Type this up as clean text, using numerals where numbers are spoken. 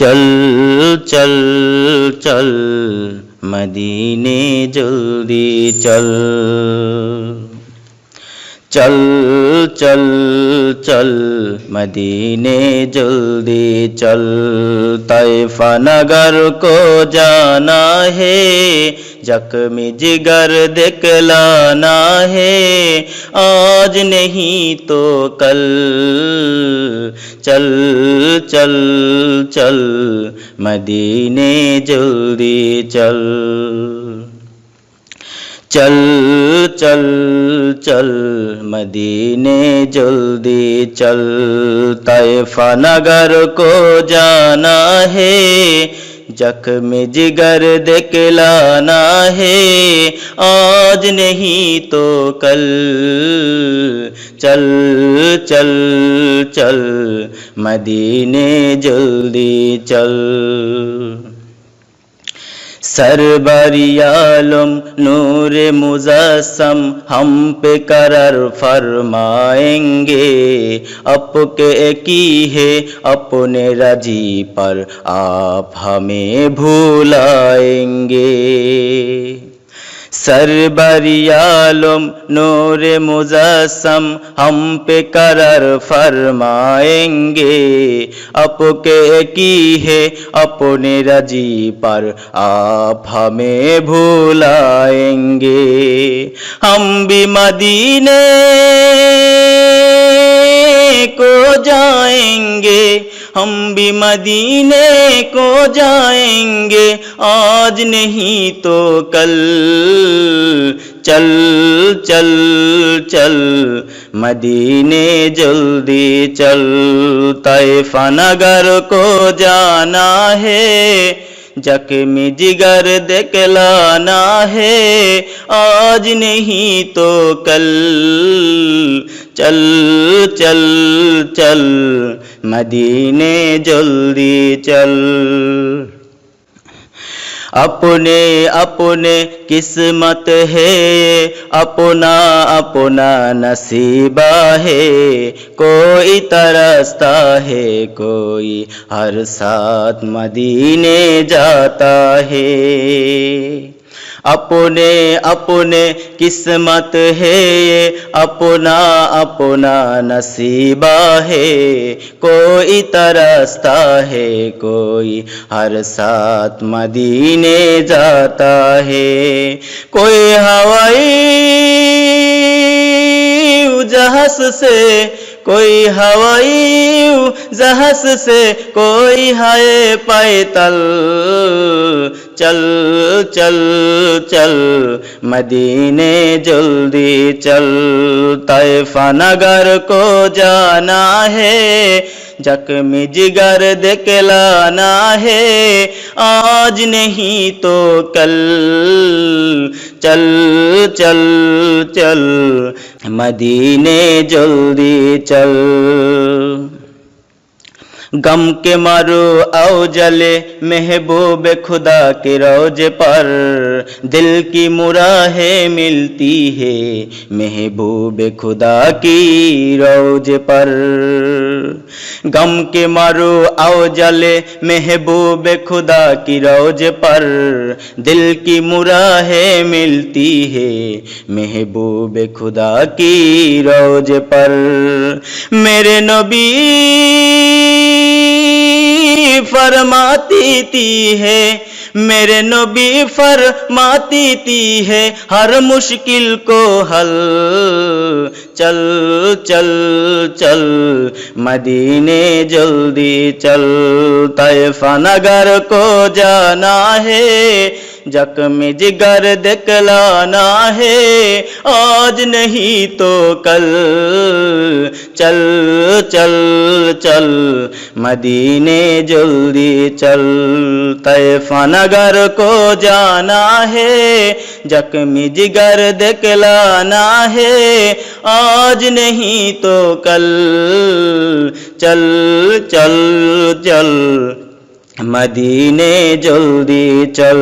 चल चल चल मदीने जल्दी चल। चल चल चल मदीने जल्दी चल। तैफा नगर को जाना है, जख्मी जिगर दिखलाना है, आज नहीं तो कल। चल चल चल मदीने जल्दी चल। चल चल चल मदीने जल्दी चल। तैफा नगर को जाना है, जख्मी जिगर दिखलाना है, आज नहीं तो कल। चल चल चल मदीने जल्दी चल। सरबरियालम नूर मुजस्सम हम पे करर फरमाएंगे, आपके की है अपने रजी पर आप हमें भुलाएंगे। सरबरियालम नूर मुजस्सम हम पे करर फरमाएंगे, आपके की है अपने रजी पर आप हमें भुलाएंगे। हम भी मदीने को जाएंगे, हम भी मदीने को जाएंगे, आज नहीं तो कल। चल चल चल मदीने जल्दी चल। तैफा नगर को जाना है, जख्मी जिगर दिखलाना है, आज नहीं तो कल। चल चल चल मदीने जल्दी चल। अपने अपने किस्मत है, अपना अपना नसीबा है, कोई तरसता है, कोई हर साथ मदीने जाता है। अपने अपने किस्मत है, अपना अपना नसीबा है, कोई तरसता है, कोई हर साथ मदीने जाता है। कोई हवाई जहाज से, कोई हवाई जहाज से, कोई है पैदल। चल चल चल मदीने जल्दी चल। तैफा नगर को जाना है, जख्मी जिगर दिखलाना है, आज नहीं तो कल। चल चल चल मदीने जल्दी चल। गम के मारो आओ जले महबूब खुदा के रोजे पर, दिल की मुराहें मिलती है महबूब खुदा की रोजे पर। गम के मारो आओ जले महबूब खुदा की रोजे पर, दिल की मुराहें मिलती है महबूब खुदा की रोजे पर। मेरे नबी फरमाती थी है, मेरे नबी फरमाती थी है, हर मुश्किल को हल। चल चल चल मदीने जल्दी चल। तैफा नगर को जाना है, जख्मी जिगर दिखलाना है, आज नहीं तो कल। चल चल चल मदीने जल्दी चल। तैफा नगर को जाना है, जख्मी जिगर दिखलाना है, आज नहीं तो कल। चल चल चल मदीने जल्दी चल।